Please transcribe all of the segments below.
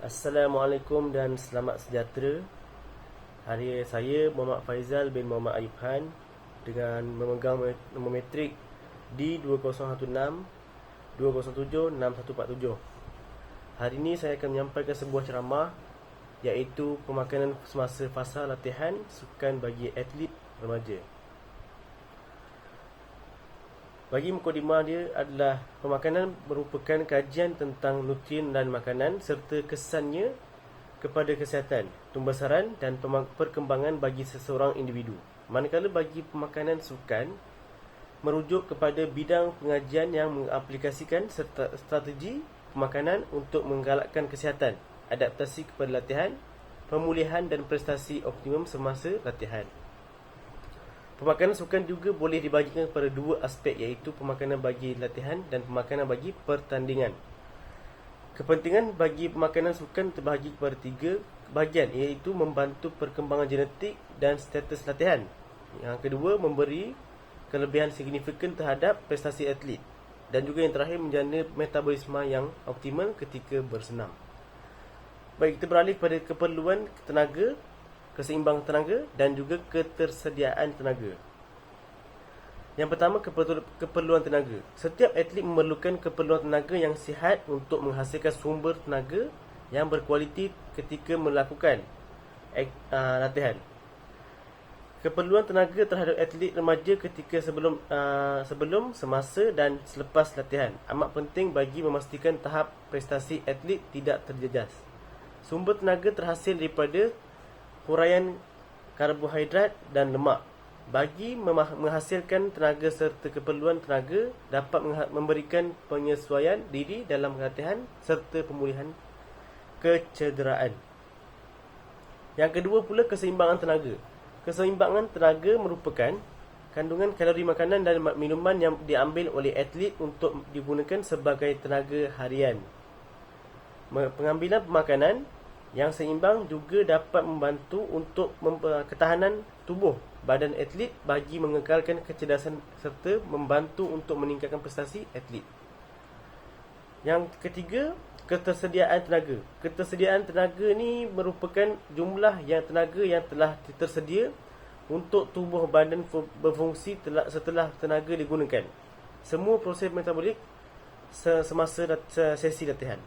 Assalamualaikum dan selamat sejahtera. Hari saya Muhammad Faizal bin Muhammad Ayub Khan dengan memegang nombor metrik D2016 207 6147. Hari ini saya akan menyampaikan sebuah ceramah iaitu pemakanan semasa fasa latihan sukan bagi atlet remaja. Bagi mukadimah dia adalah pemakanan merupakan kajian tentang nutrien dan makanan serta kesannya kepada kesihatan, pembesaran dan perkembangan bagi seseorang individu. Manakala bagi pemakanan sukan merujuk kepada bidang pengajian yang mengaplikasikan strategi pemakanan untuk menggalakkan kesihatan, adaptasi kepada latihan, pemulihan dan prestasi optimum semasa latihan. Pemakanan sukan juga boleh dibahagikan kepada dua aspek iaitu pemakanan bagi latihan dan pemakanan bagi pertandingan. Kepentingan bagi pemakanan sukan terbahagi kepada tiga bahagian iaitu membantu perkembangan genetik dan status latihan. Yang kedua, memberi kelebihan signifikan terhadap prestasi atlet. Dan juga yang terakhir, menjana metabolisme yang optimal ketika bersenam. Baik, kita beralih kepada keperluan tenaga, keseimbangan tenaga dan juga ketersediaan tenaga. Yang pertama, keperluan tenaga. Setiap atlet memerlukan keperluan tenaga yang sihat untuk menghasilkan sumber tenaga yang berkualiti ketika melakukan latihan. Keperluan tenaga terhadap atlet remaja ketika sebelum, semasa dan selepas latihan amat penting bagi memastikan tahap prestasi atlet tidak terjejas. Sumber tenaga terhasil daripada huraian karbohidrat dan lemak. Bagi menghasilkan tenaga serta keperluan tenaga dapat memberikan penyesuaian diri dalam latihan serta pemulihan kecederaan. Yang kedua pula, keseimbangan tenaga. Keseimbangan tenaga merupakan kandungan kalori makanan dan minuman yang diambil oleh atlet untuk digunakan sebagai tenaga harian. Pengambilan makanan yang seimbang juga dapat membantu untuk ketahanan tubuh badan atlet bagi mengekalkan kecerdasan serta membantu untuk meningkatkan prestasi atlet. Yang ketiga, ketersediaan tenaga. Ketersediaan tenaga ni merupakan jumlah tenaga yang telah tersedia untuk tubuh badan berfungsi setelah tenaga digunakan. Semua proses metabolik semasa sesi latihan.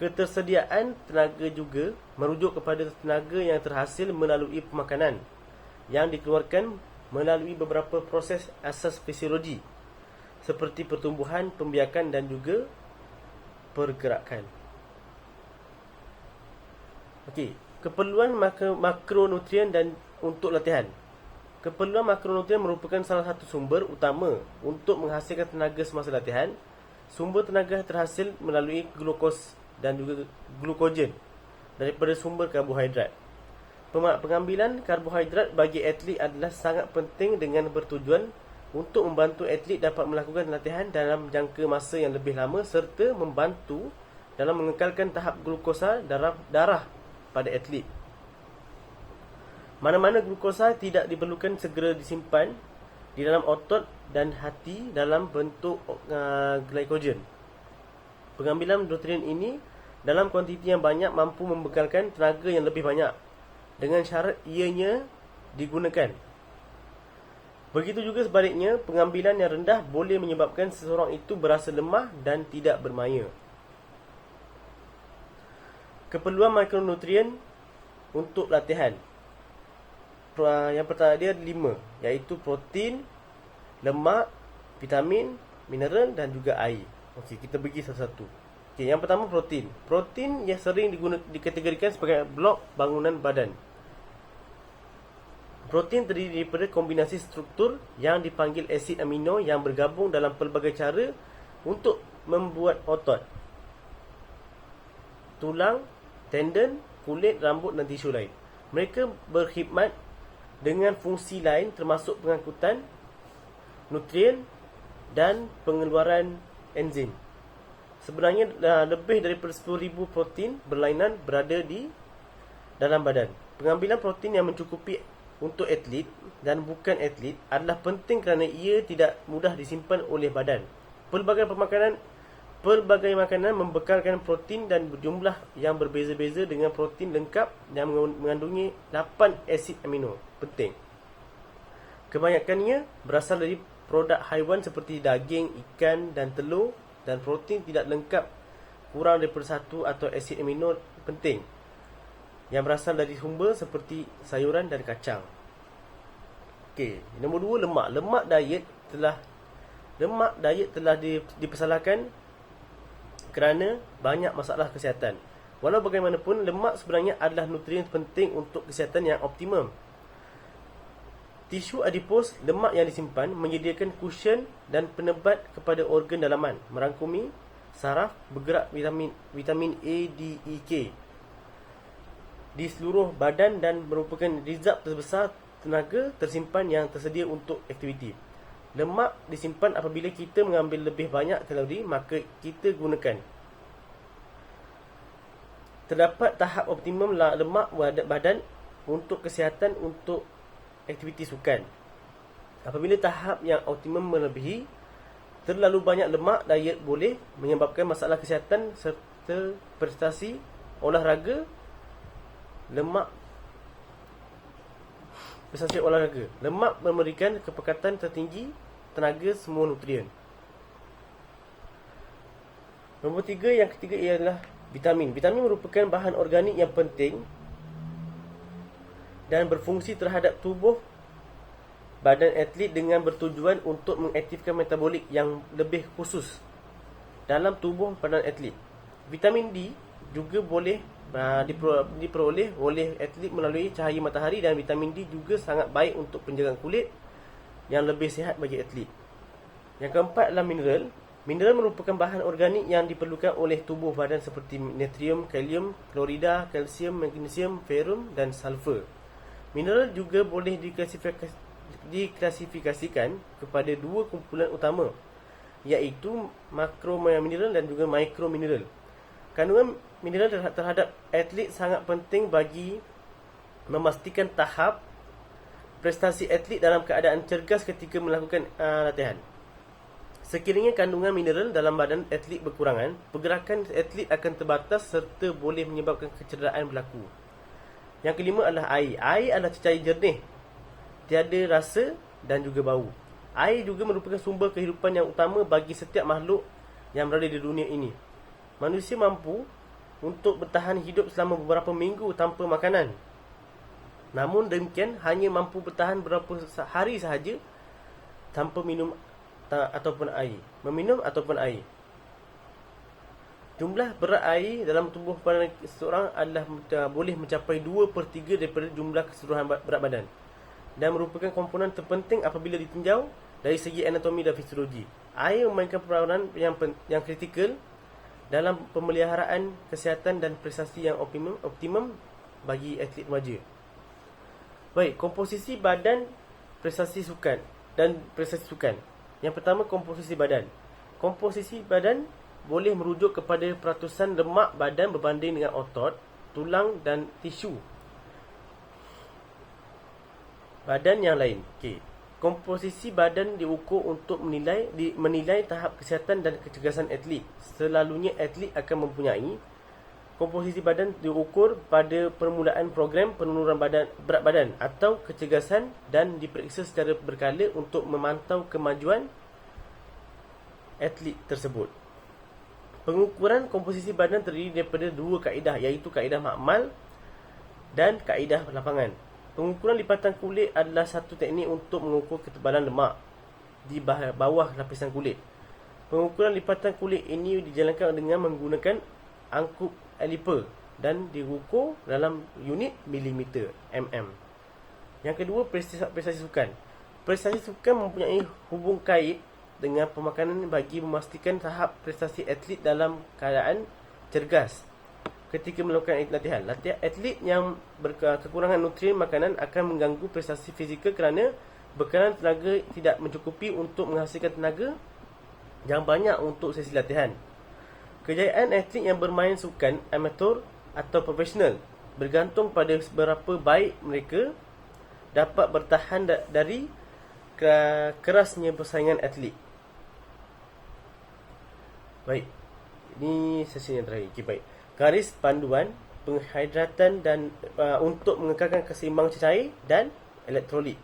Ketersediaan tenaga juga merujuk kepada tenaga yang terhasil melalui pemakanan yang dikeluarkan melalui beberapa proses asas fisiologi seperti pertumbuhan, pembiakan dan juga pergerakan. Okey, keperluan makronutrien dan untuk latihan. Keperluan makronutrien merupakan salah satu sumber utama untuk menghasilkan tenaga semasa latihan. Sumber tenaga terhasil melalui glukos dan juga glukogen daripada sumber karbohidrat. Pengambilan karbohidrat bagi atlet adalah sangat penting dengan bertujuan untuk membantu atlet dapat melakukan latihan dalam jangka masa yang lebih lama serta membantu dalam mengekalkan tahap glukosa darah pada atlet. Mana-mana glukosa tidak diperlukan segera disimpan di dalam otot dan hati dalam bentuk glycogen. Pengambilan nutrien ini dalam kuantiti yang banyak mampu membekalkan tenaga yang lebih banyak dengan syarat ianya digunakan. Begitu juga sebaliknya, pengambilan yang rendah boleh menyebabkan seseorang itu berasa lemah dan tidak bermaya. Keperluan makronutrien untuk latihan. Yang pertama dia 5 iaitu protein, lemak, vitamin, mineral dan juga air. Okey, kita bagi satu-satu. Okay, yang pertama protein. Protein yang sering dikategorikan sebagai blok bangunan badan. Protein terdiri daripada kombinasi struktur yang dipanggil asid amino yang bergabung dalam pelbagai cara untuk membuat otot, tulang, tendon, kulit, rambut dan tisu lain. Mereka berkhidmat dengan fungsi lain termasuk pengangkutan nutrien dan pengeluaran enzim. Sebenarnya lebih daripada 10,000 protein berlainan berada di dalam badan. Pengambilan protein yang mencukupi untuk atlet dan bukan atlet adalah penting kerana ia tidak mudah disimpan oleh badan. Pelbagai pemakanan Pelbagai makanan membekalkan protein dan berjumlah yang berbeza-beza dengan protein lengkap yang mengandungi 8 asid amino penting. Kebanyakannya berasal dari produk haiwan seperti daging, ikan dan telur, dan protein tidak lengkap kurang daripada 1 atau asid amino penting yang berasal dari sumber seperti sayuran dan kacang. Okey, nombor 2, lemak. Lemak diet telah dipersalahkan kerana banyak masalah kesihatan. Walau bagaimanapun, lemak sebenarnya adalah nutrien penting untuk kesihatan yang optimum. Tisu adipos, lemak yang disimpan, menyediakan kusyen dan penebat kepada organ dalaman, merangkumi saraf, bergerak vitamin A, D, E, K di seluruh badan dan merupakan reserv terbesar tenaga tersimpan yang tersedia untuk aktiviti. Lemak disimpan apabila kita mengambil lebih banyak kalori, maka kita gunakan. Terdapat tahap optimum lemak badan untuk kesihatan untuk aktiviti sukan. Apabila tahap yang optimum melebihi, terlalu banyak lemak diet boleh menyebabkan masalah kesihatan serta prestasi olahraga. Lemak memberikan kepekatan tertinggi tenaga semua nutrien. Nombor 3, yang ketiga ialah vitamin. Vitamin merupakan bahan organik yang penting dan berfungsi terhadap tubuh badan atlet dengan bertujuan untuk mengaktifkan metabolik yang lebih khusus dalam tubuh badan atlet. Vitamin D juga boleh diperoleh oleh atlet melalui cahaya matahari, dan vitamin D juga sangat baik untuk penjagaan kulit yang lebih sihat bagi atlet. Yang keempat adalah mineral. Mineral merupakan bahan organik yang diperlukan oleh tubuh badan seperti natrium, kalium, klorida, kalsium, magnesium, ferrum dan sulfur. Mineral juga boleh diklasifikasikan kepada 2 kumpulan utama, iaitu makromineral dan juga mikromineral. Kandungan mineral terhadap atlet sangat penting bagi memastikan tahap prestasi atlet dalam keadaan cergas ketika melakukan latihan. Sekiranya kandungan mineral dalam badan atlet berkurangan, pergerakan atlet akan terbatas serta boleh menyebabkan kecederaan berlaku. Yang kelima adalah air. Air adalah cecair jernih, tiada rasa dan juga bau. Air juga merupakan sumber kehidupan yang utama bagi setiap makhluk yang berada di dunia ini. Manusia mampu untuk bertahan hidup selama beberapa minggu tanpa makanan. Namun demikian, hanya mampu bertahan beberapa hari sahaja tanpa minum ataupun air. Meminum ataupun air. Jumlah berat air dalam tubuh badan seseorang adalah boleh mencapai 2/3 daripada jumlah keseluruhan berat badan, dan merupakan komponen terpenting apabila ditinjau dari segi anatomi dan fisiologi. Air memainkan peranan yang kritikal dalam pemeliharaan kesihatan dan prestasi yang optimum bagi atlet remaja. Baik, komposisi badan prestasi sukan dan prestasi sukan. Yang pertama, komposisi badan. Komposisi badan boleh merujuk kepada peratusan lemak badan berbanding dengan otot, tulang dan tisu badan yang lain. Okey. Komposisi badan diukur untuk menilai tahap kesihatan dan kecergasan atlet. Selalunya atlet akan mempunyai komposisi badan diukur pada permulaan program penurunan berat badan atau kecergasan, dan diperiksa secara berkala untuk memantau kemajuan atlet tersebut. Pengukuran komposisi badan terdiri daripada 2 kaedah, iaitu kaedah makmal dan kaedah lapangan. Pengukuran lipatan kulit adalah satu teknik untuk mengukur ketebalan lemak di bawah lapisan kulit. Pengukuran lipatan kulit ini dijalankan dengan menggunakan angkup aliper dan diukur dalam unit milimeter mm. Yang kedua, prestasi sukan. Prestasi sukan mempunyai hubung kait dengan pemakanan bagi memastikan tahap prestasi atlet dalam keadaan cergas. Ketika melakukan latihan, atlet yang berkekurangan nutrien makanan akan mengganggu prestasi fizikal kerana bekalan tenaga tidak mencukupi untuk menghasilkan tenaga yang banyak untuk sesi latihan. Kejayaan atlet yang bermain sukan amatur atau profesional bergantung pada seberapa baik mereka dapat bertahan dari kerasnya persaingan atlet. Baik, Ni sesi yang terakhir. Okay, baik. Garis panduan penghidratan dan untuk mengekalkan keseimbangan cecair dan elektrolit.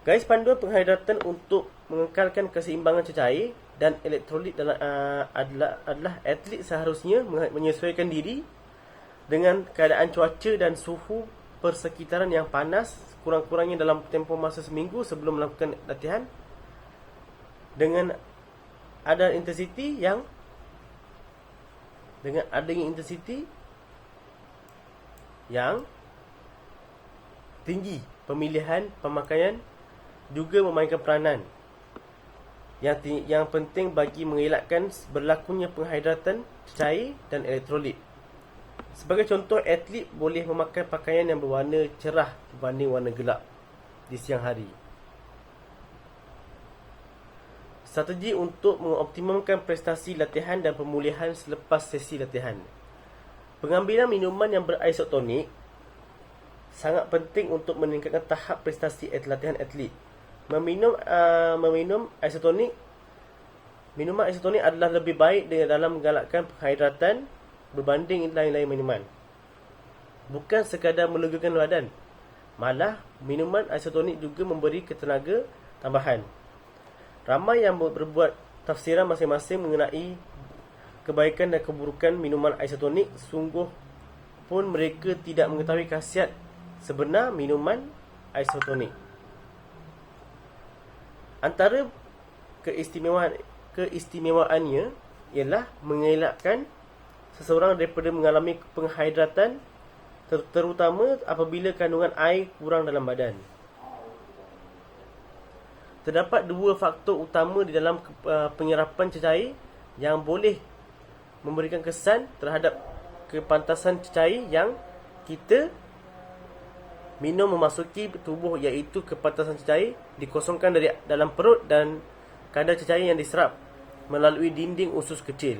Garis panduan penghidratan untuk mengekalkan keseimbangan cecair dan elektrolit adalah atlet seharusnya menyesuaikan diri dengan keadaan cuaca dan suhu persekitaran yang panas kurang-kurangnya dalam tempoh masa seminggu sebelum melakukan latihan dengan adanya intensiti yang tinggi. Pemilihan pemakaian juga memainkan peranan yang penting bagi mengelakkan berlakunya penghidratan cecair dan elektrolit. Sebagai contoh, atlet boleh memakai pakaian yang berwarna cerah berbanding warna gelap di siang hari. Strategi untuk mengoptimumkan prestasi latihan dan pemulihan selepas sesi latihan. Pengambilan minuman yang berisotonik sangat penting untuk meningkatkan tahap prestasi latihan atlet. Minuman isotonik adalah lebih baik dalam menggalakkan penghidratan berbanding lain-lain minuman. Bukan sekadar melegakan badan, malah minuman isotonik juga memberi ketenaga tambahan. Ramai yang berbuat tafsiran masing-masing mengenai kebaikan dan keburukan minuman isotonik. Sungguh pun mereka tidak mengetahui khasiat sebenar minuman isotonik. Antara keistimewaannya ialah mengelakkan seseorang daripada mengalami penghidratan, terutama apabila kandungan air kurang dalam badan. Terdapat dua faktor utama di dalam penyerapan cecair yang boleh memberikan kesan terhadap kepantasan cecair yang kita minum memasuki tubuh, iaitu kepantasan cecair dikosongkan dari dalam perut dan kadar cecair yang diserap melalui dinding usus kecil.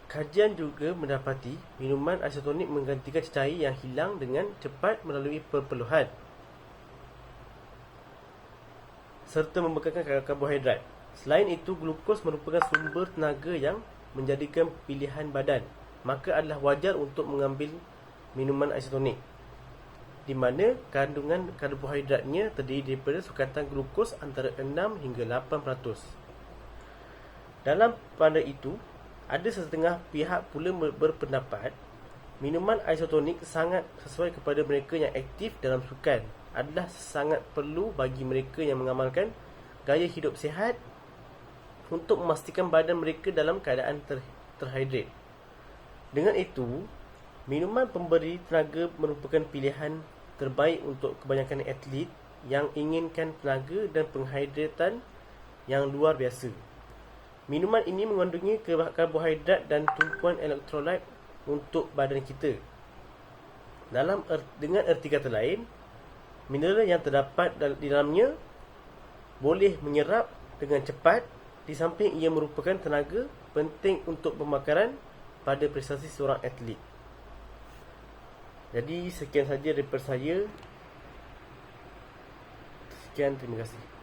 Kajian juga mendapati minuman isotonik menggantikan cecair yang hilang dengan cepat melalui perpeluhan serta membekalkan karbohidrat. Selain itu, glukos merupakan sumber tenaga yang menjadikan pilihan badan. Maka adalah wajar untuk mengambil minuman isotonik di mana kandungan karbohidratnya terdiri daripada sukatan glukos antara 6 hingga 8%. Dalam pada itu, ada setengah pihak pula berpendapat minuman isotonik sangat sesuai kepada mereka yang aktif dalam sukan, adalah sangat perlu bagi mereka yang mengamalkan gaya hidup sihat untuk memastikan badan mereka dalam keadaan terhidrat. Dengan itu, minuman pemberi tenaga merupakan pilihan terbaik untuk kebanyakan atlet yang inginkan tenaga dan penghidratan yang luar biasa. Minuman ini mengandungi karbohidrat dan tumpuan elektrolit untuk badan kita. Dengan erti kata lain, mineral yang terdapat di dalamnya boleh menyerap dengan cepat, di samping ia merupakan tenaga penting untuk pembakaran pada prestasi seorang atlet. Jadi sekian saja daripada saya. Sekian, terima kasih.